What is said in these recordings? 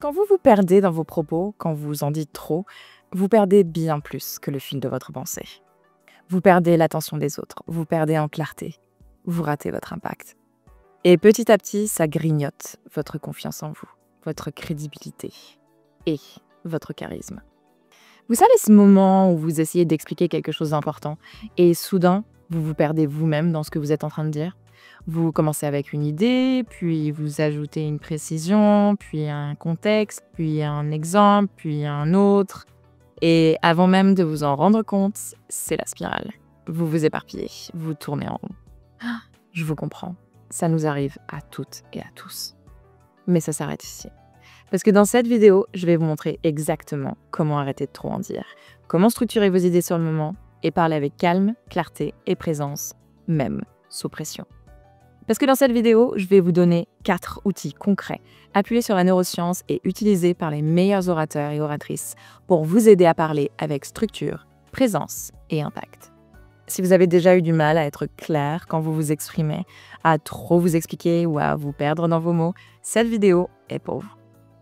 Quand vous vous perdez dans vos propos, quand vous en dites trop, vous perdez bien plus que le fil de votre pensée. Vous perdez l'attention des autres, vous perdez en clarté, vous ratez votre impact. Et petit à petit, ça grignote votre confiance en vous, votre crédibilité et votre charisme. Vous savez ce moment où vous essayez d'expliquer quelque chose d'important et soudain, vous vous perdez vous-même dans ce que vous êtes en train de dire? Vous commencez avec une idée, puis vous ajoutez une précision, puis un contexte, puis un exemple, puis un autre. Et avant même de vous en rendre compte, c'est la spirale. Vous vous éparpillez, vous tournez en rond. Ah, je vous comprends, ça nous arrive à toutes et à tous. Mais ça s'arrête ici. Parce que dans cette vidéo, je vais vous montrer exactement comment arrêter de trop en dire, comment structurer vos idées sur le moment et parler avec calme, clarté et présence, même sous pression. Parce que dans cette vidéo, je vais vous donner 4 outils concrets, appuyés sur la neuroscience et utilisés par les meilleurs orateurs et oratrices pour vous aider à parler avec structure, présence et impact. Si vous avez déjà eu du mal à être clair quand vous vous exprimez, à trop vous expliquer ou à vous perdre dans vos mots, cette vidéo est pour vous.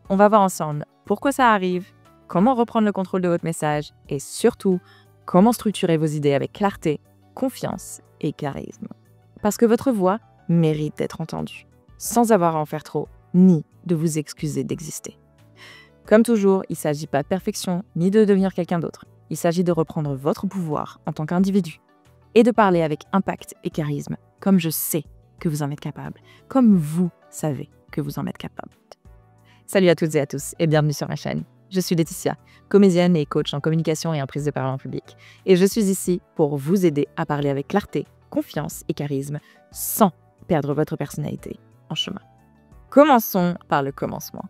On va voir ensemble pourquoi ça arrive, comment reprendre le contrôle de votre message et surtout, comment structurer vos idées avec clarté, confiance et charisme. Parce que votre voix mérite d'être entendue, sans avoir à en faire trop, ni de vous excuser d'exister. Comme toujours, il ne s'agit pas de perfection, ni de devenir quelqu'un d'autre. Il s'agit de reprendre votre pouvoir en tant qu'individu et de parler avec impact et charisme, comme je sais que vous en êtes capable, comme vous savez que vous en êtes capable. Salut à toutes et à tous et bienvenue sur ma chaîne. Je suis Laetitia, comédienne et coach en communication et en prise de parole en public. Et je suis ici pour vous aider à parler avec clarté, confiance et charisme sans perdre votre personnalité en chemin. Commençons par le commencement.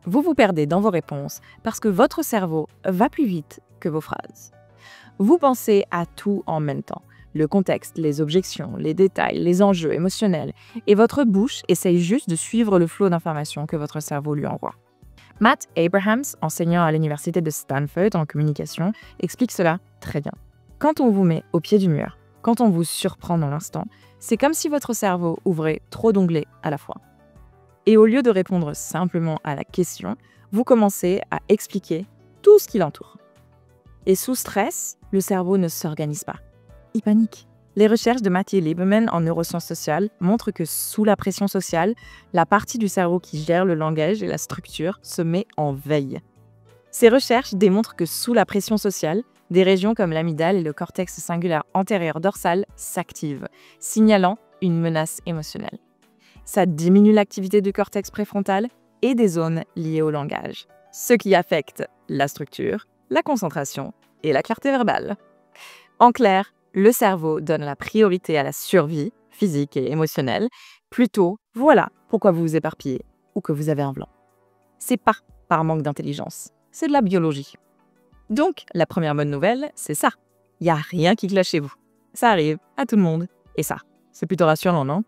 Vous vous perdez dans vos réponses parce que votre cerveau va plus vite que vos phrases. Vous pensez à tout en même temps. Le contexte, les objections, les détails, les enjeux émotionnels, et votre bouche essaye juste de suivre le flot d'informations que votre cerveau lui envoie. Matt Abrahams, enseignant à l'université de Stanford en communication, explique cela très bien. Quand on vous met au pied du mur, quand on vous surprend dans l'instant, c'est comme si votre cerveau ouvrait trop d'onglets à la fois. Et au lieu de répondre simplement à la question, vous commencez à expliquer tout ce qui l'entoure. Et sous stress, le cerveau ne s'organise pas. Il panique. Les recherches de Mathieu Lieberman en neurosciences sociales montrent que sous la pression sociale, la partie du cerveau qui gère le langage et la structure se met en veille. Ces recherches démontrent que sous la pression sociale, des régions comme l'amygdale et le cortex cingulaire antérieur dorsal s'activent, signalant une menace émotionnelle. Ça diminue l'activité du cortex préfrontal et des zones liées au langage, ce qui affecte la structure, la concentration et la clarté verbale. En clair, le cerveau donne la priorité à la survie physique et émotionnelle. Plutôt, voilà pourquoi vous vous éparpillez ou que vous avez un blanc. C'est pas par manque d'intelligence, c'est de la biologie. Donc, la première bonne nouvelle, c'est ça. Il n'y a rien qui cloche chez vous. Ça arrive à tout le monde. Et ça, c'est plutôt rassurant, non?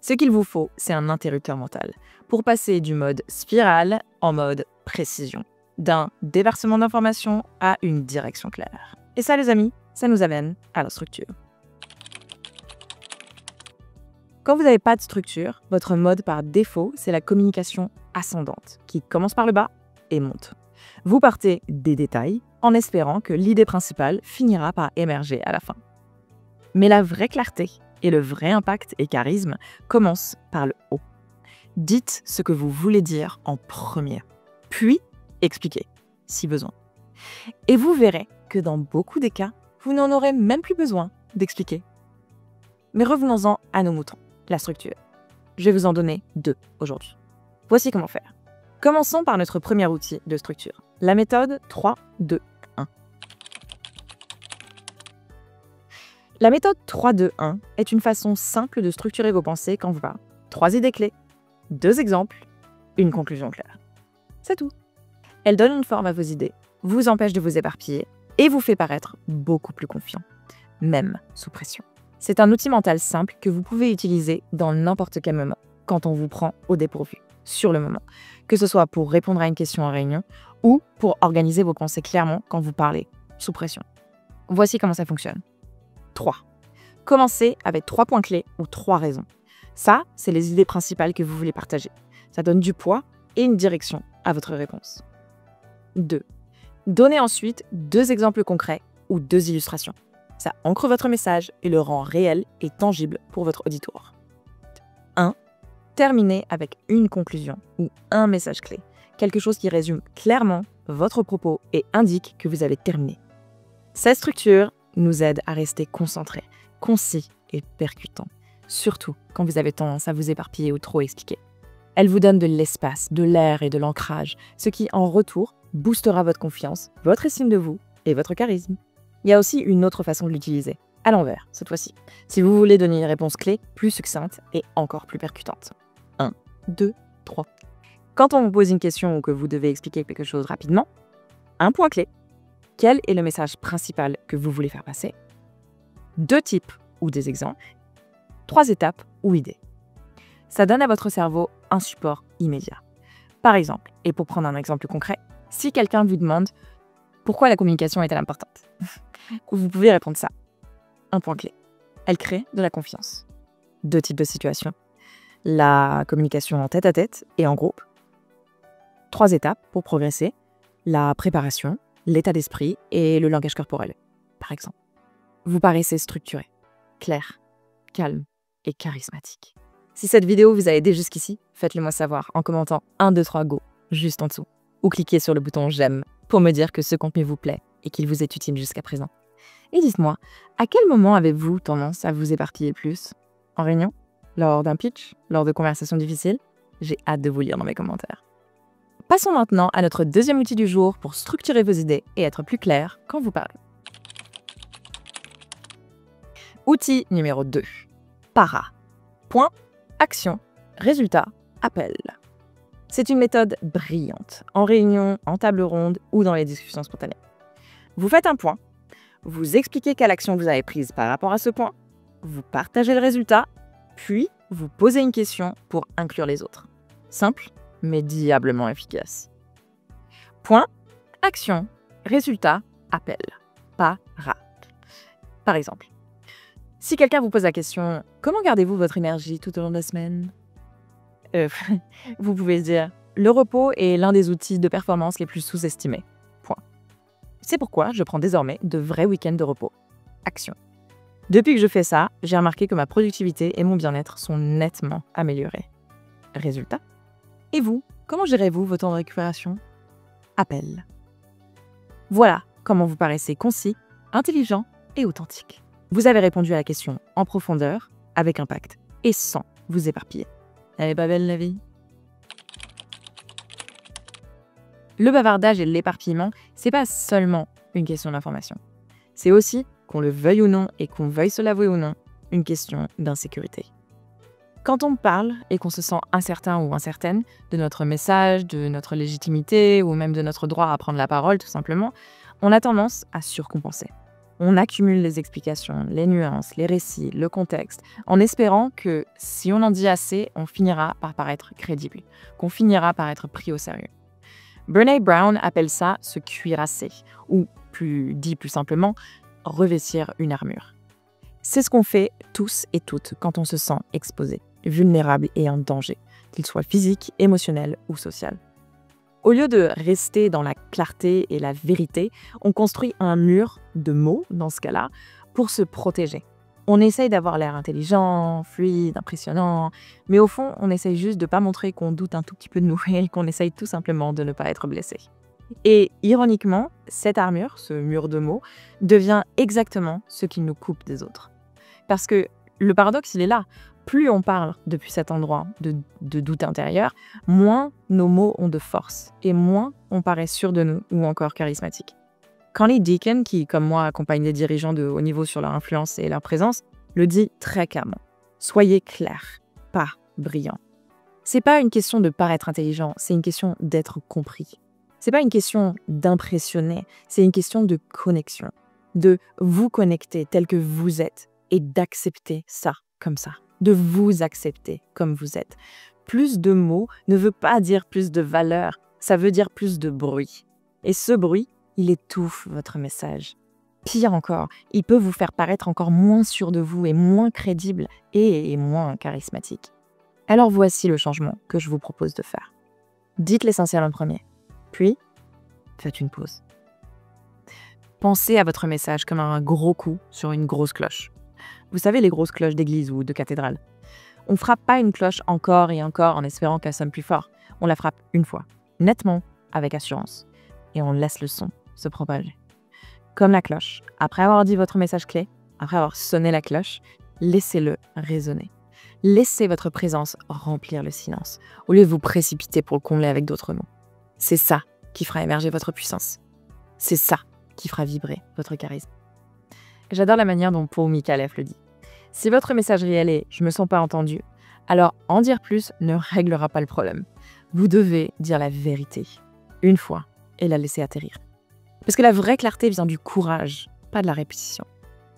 Ce qu'il vous faut, c'est un interrupteur mental pour passer du mode spirale en mode précision, d'un déversement d'informations à une direction claire. Et ça, les amis, ça nous amène à la structure. Quand vous n'avez pas de structure, votre mode par défaut, c'est la communication ascendante, qui commence par le bas et monte. Vous partez des détails en espérant que l'idée principale finira par émerger à la fin. Mais la vraie clarté et le vrai impact et charisme commencent par le haut. Dites ce que vous voulez dire en premier, puis expliquez, si besoin. Et vous verrez que dans beaucoup des cas, vous n'en aurez même plus besoin d'expliquer. Mais revenons-en à nos moutons, la structure. Je vais vous en donner 2 aujourd'hui. Voici comment faire. Commençons par notre premier outil de structure, la méthode 3-2-1. La méthode 3-2-1 est une façon simple de structurer vos pensées quand vous parlez. 3 idées clés, 2 exemples, une conclusion claire. C'est tout. Elle donne une forme à vos idées, vous empêche de vous éparpiller et vous fait paraître beaucoup plus confiant, même sous pression. C'est un outil mental simple que vous pouvez utiliser dans n'importe quel moment, quand on vous prend au dépourvu, sur le moment, que ce soit pour répondre à une question en réunion ou pour organiser vos pensées clairement quand vous parlez, sous pression. Voici comment ça fonctionne. 3. Commencez avec 3 points clés ou 3 raisons. Ça, c'est les idées principales que vous voulez partager. Ça donne du poids et une direction à votre réponse. 2. Donnez ensuite 2 exemples concrets ou 2 illustrations. Ça ancre votre message et le rend réel et tangible pour votre auditoire. 1. Terminez avec une conclusion ou un message clé. Quelque chose qui résume clairement votre propos et indique que vous avez terminé. Cette structure nous aide à rester concentrés, concis et percutants, surtout quand vous avez tendance à vous éparpiller ou trop expliquer. Elle vous donne de l'espace, de l'air et de l'ancrage, ce qui, en retour, boostera votre confiance, votre estime de vous et votre charisme. Il y a aussi une autre façon de l'utiliser, à l'envers, cette fois-ci, si vous voulez donner une réponse clé plus succincte et encore plus percutante. 1, 2, 3. Quand on vous pose une question ou que vous devez expliquer quelque chose rapidement, un point clé. Quel est le message principal que vous voulez faire passer? 2 types ou des exemples. 3 étapes ou idées. Ça donne à votre cerveau un support immédiat. Par exemple, et pour prendre un exemple concret, si quelqu'un vous demande pourquoi la communication est-elle importante, vous pouvez répondre ça. Un point clé. Elle crée de la confiance. 2 types de situations. La communication en tête-à-tête et en groupe. 3 étapes pour progresser. La préparation, l'état d'esprit et le langage corporel, par exemple. Vous paraissez structuré, clair, calme et charismatique. Si cette vidéo vous a aidé jusqu'ici, faites-le moi savoir en commentant 1, 2, 3, go, juste en dessous. Ou cliquez sur le bouton j'aime pour me dire que ce contenu vous plaît et qu'il vous est utile jusqu'à présent. Et dites-moi, à quel moment avez-vous tendance à vous éparpiller plus? En réunion? Lors d'un pitch? Lors de conversations difficiles? J'ai hâte de vous lire dans mes commentaires. Passons maintenant à notre deuxième outil du jour pour structurer vos idées et être plus clair quand vous parlez. Outil numéro 2. PARA. Point, action, résultat, appel. C'est une méthode brillante, en réunion, en table ronde ou dans les discussions spontanées. Vous faites un point, vous expliquez quelle action vous avez prise par rapport à ce point, vous partagez le résultat, puis vous posez une question pour inclure les autres. Simple, mais diablement efficace. Point, action, résultat, appel. PARA. Par exemple, si quelqu'un vous pose la question « Comment gardez-vous votre énergie tout au long de la semaine ?» Vous pouvez dire « Le repos est l'un des outils de performance les plus sous-estimés. » Point. C'est pourquoi je prends désormais de vrais week-ends de repos. Action. Depuis que je fais ça, j'ai remarqué que ma productivité et mon bien-être sont nettement améliorés. Résultat. Et vous, comment gérez-vous vos temps de récupération? Appel. Voilà comment vous paraissez concis, intelligent et authentique. Vous avez répondu à la question en profondeur, avec impact, et sans vous éparpiller. Elle est pas belle la vie? Le bavardage et l'éparpillement, c'est pas seulement une question d'information. C'est aussi, qu'on le veuille ou non et qu'on veuille se l'avouer ou non, une question d'insécurité. Quand on parle et qu'on se sent incertain ou incertaine de notre message, de notre légitimité ou même de notre droit à prendre la parole tout simplement, on a tendance à surcompenser. On accumule les explications, les nuances, les récits, le contexte, en espérant que si on en dit assez, on finira par paraître crédible, qu'on finira par être pris au sérieux. Brené Brown appelle ça se cuirasser, ou dit plus simplement, revêtir une armure. C'est ce qu'on fait tous et toutes quand on se sent exposé, vulnérable et en danger, qu'il soit physique, émotionnel ou social. Au lieu de rester dans la clarté et la vérité, on construit un mur de mots, dans ce cas-là, pour se protéger. On essaye d'avoir l'air intelligent, fluide, impressionnant, mais au fond, on essaye juste de ne pas montrer qu'on doute un tout petit peu de nous et qu'on essaye tout simplement de ne pas être blessé. Et ironiquement, cette armure, ce mur de mots, devient exactement ce qui nous coupe des autres. Parce que le paradoxe, il est là. Plus on parle depuis cet endroit de doute intérieur, moins nos mots ont de force et moins on paraît sûr de nous ou encore charismatique. Connie Deacon, qui comme moi accompagne les dirigeants de haut niveau sur leur influence et leur présence, le dit très clairement. Soyez clair, pas brillant. C'est pas une question de paraître intelligent, c'est une question d'être compris. C'est pas une question d'impressionner, c'est une question de connexion, de vous connecter tel que vous êtes et d'accepter ça comme ça. De vous accepter comme vous êtes. Plus de mots ne veut pas dire plus de valeur, ça veut dire plus de bruit. Et ce bruit, il étouffe votre message. Pire encore, il peut vous faire paraître encore moins sûr de vous et moins crédible et moins charismatique. Alors voici le changement que je vous propose de faire. Dites l'essentiel en premier, puis faites une pause. Pensez à votre message comme un gros coup sur une grosse cloche. Vous savez, les grosses cloches d'église ou de cathédrale. On ne frappe pas une cloche encore et encore en espérant qu'elle sonne plus fort. On la frappe une fois, nettement, avec assurance. Et on laisse le son se propager. Comme la cloche, après avoir dit votre message clé, après avoir sonné la cloche, laissez-le résonner. Laissez votre présence remplir le silence, au lieu de vous précipiter pour le combler avec d'autres mots. C'est ça qui fera émerger votre puissance. C'est ça qui fera vibrer votre charisme. J'adore la manière dont Paul Mikalev le dit. Si votre message réel est « je me sens pas entendu », alors en dire plus ne réglera pas le problème. Vous devez dire la vérité, une fois, et la laisser atterrir. Parce que la vraie clarté vient du courage, pas de la répétition.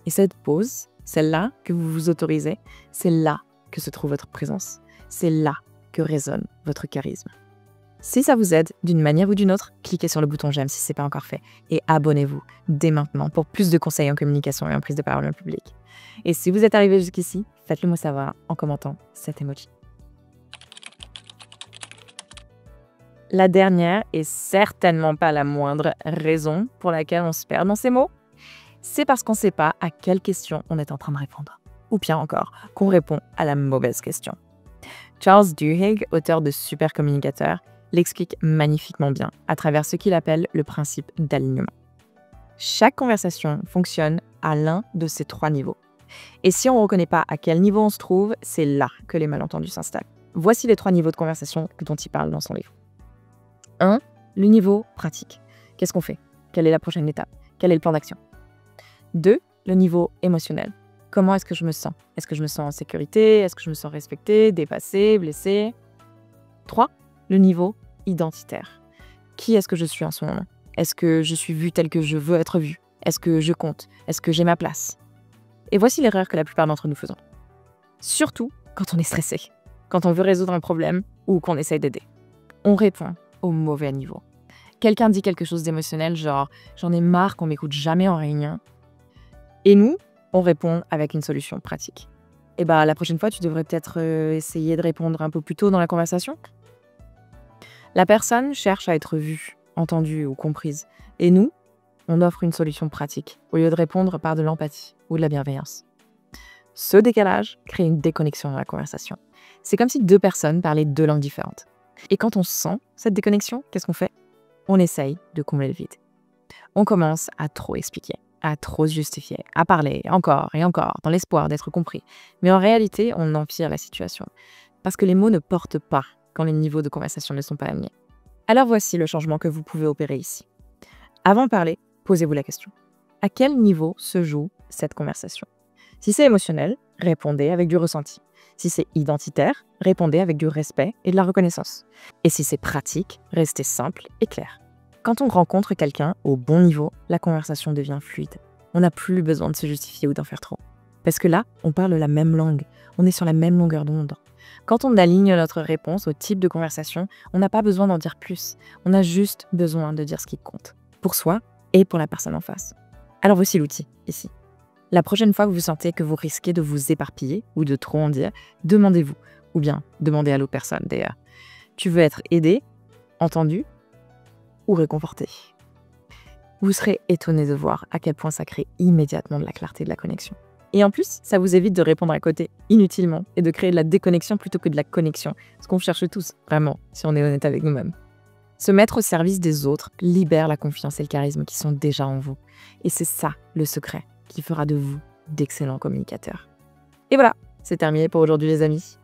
Et cette pause, celle-là que vous vous autorisez, c'est là que se trouve votre présence. C'est là que résonne votre charisme. Si ça vous aide d'une manière ou d'une autre, cliquez sur le bouton j'aime si ce n'est pas encore fait et abonnez-vous dès maintenant pour plus de conseils en communication et en prise de parole en public. Et si vous êtes arrivé jusqu'ici, faites-le moi savoir en commentant cet emoji. La dernière et certainement pas la moindre raison pour laquelle on se perd dans ces mots, c'est parce qu'on ne sait pas à quelle question on est en train de répondre. Ou bien encore, qu'on répond à la mauvaise question. Charles Duhigg, auteur de Super Communicateur, l'explique magnifiquement bien à travers ce qu'il appelle le principe d'alignement. Chaque conversation fonctionne à l'un de ces 3 niveaux. Et si on ne reconnaît pas à quel niveau on se trouve, c'est là que les malentendus s'installent. Voici les 3 niveaux de conversation dont il parle dans son livre. 1. Le niveau pratique. Qu'est-ce qu'on fait? Quelle est la prochaine étape? Quel est le plan d'action? 2. Le niveau émotionnel. Comment est-ce que je me sens? Est-ce que je me sens en sécurité? Est-ce que je me sens respectée, dépassée, blessée? 3. Le niveau identitaire. Qui est-ce que je suis en ce moment? Est-ce que je suis vue telle que je veux être vue? Est-ce que je compte? Est-ce que j'ai ma place? Et voici l'erreur que la plupart d'entre nous faisons. Surtout quand on est stressé, quand on veut résoudre un problème ou qu'on essaye d'aider. On répond au mauvais niveau. Quelqu'un dit quelque chose d'émotionnel, genre « j'en ai marre qu'on m'écoute jamais en réunion ». Et nous, on répond avec une solution pratique. Et la prochaine fois, tu devrais peut-être essayer de répondre un peu plus tôt dans la conversation. La personne cherche à être vue, entendue ou comprise. Et nous, on offre une solution pratique, au lieu de répondre par de l'empathie ou de la bienveillance. Ce décalage crée une déconnexion dans la conversation. C'est comme si 2 personnes parlaient 2 langues différentes. Et quand on sent cette déconnexion, qu'est-ce qu'on fait? On essaye de combler le vide. On commence à trop expliquer, à trop se justifier, à parler encore et encore, dans l'espoir d'être compris. Mais en réalité, on empire la situation. Parce que les mots ne portent pas quand les niveaux de conversation ne sont pas alignés. Alors voici le changement que vous pouvez opérer ici. Avant de parler, posez-vous la question. À quel niveau se joue cette conversation? Si c'est émotionnel, répondez avec du ressenti. Si c'est identitaire, répondez avec du respect et de la reconnaissance. Et si c'est pratique, restez simple et clair. Quand on rencontre quelqu'un au bon niveau, la conversation devient fluide. On n'a plus besoin de se justifier ou d'en faire trop. Parce que là, on parle la même langue. On est sur la même longueur d'onde. Quand on aligne notre réponse au type de conversation, on n'a pas besoin d'en dire plus. On a juste besoin de dire ce qui compte. Pour soi et pour la personne en face. Alors voici l'outil, ici. La prochaine fois que vous sentez que vous risquez de vous éparpiller ou de trop en dire, demandez-vous, ou bien demandez à l'autre personne d'ailleurs. Tu veux être aidé, entendu ou réconforté? Vous serez étonné de voir à quel point ça crée immédiatement de la clarté et de la connexion. Et en plus, ça vous évite de répondre à côté inutilement et de créer de la déconnexion plutôt que de la connexion, ce qu'on cherche tous, vraiment, si on est honnête avec nous-mêmes. Se mettre au service des autres libère la confiance et le charisme qui sont déjà en vous. Et c'est ça le secret qui fera de vous d'excellents communicateurs. Et voilà, c'est terminé pour aujourd'hui les amis.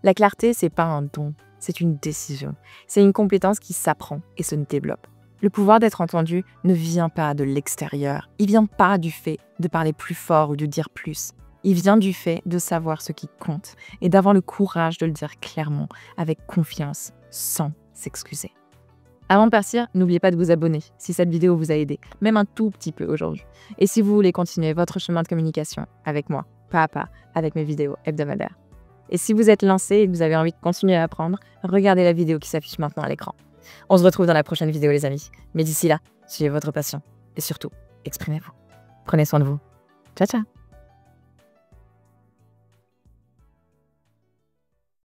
La clarté, c'est pas un don, c'est une décision. C'est une compétence qui s'apprend et se développe. Le pouvoir d'être entendu ne vient pas de l'extérieur. Il vient pas du fait de parler plus fort ou de dire plus. Il vient du fait de savoir ce qui compte et d'avoir le courage de le dire clairement, avec confiance, sans s'excuser. Avant de partir, n'oubliez pas de vous abonner si cette vidéo vous a aidé, même un tout petit peu aujourd'hui. Et si vous voulez continuer votre chemin de communication avec moi, pas à pas, avec mes vidéos hebdomadaires. Et si vous êtes lancé et que vous avez envie de continuer à apprendre, regardez la vidéo qui s'affiche maintenant à l'écran. On se retrouve dans la prochaine vidéo les amis. Mais d'ici là, suivez votre passion et surtout, exprimez-vous. Prenez soin de vous. Ciao, ciao.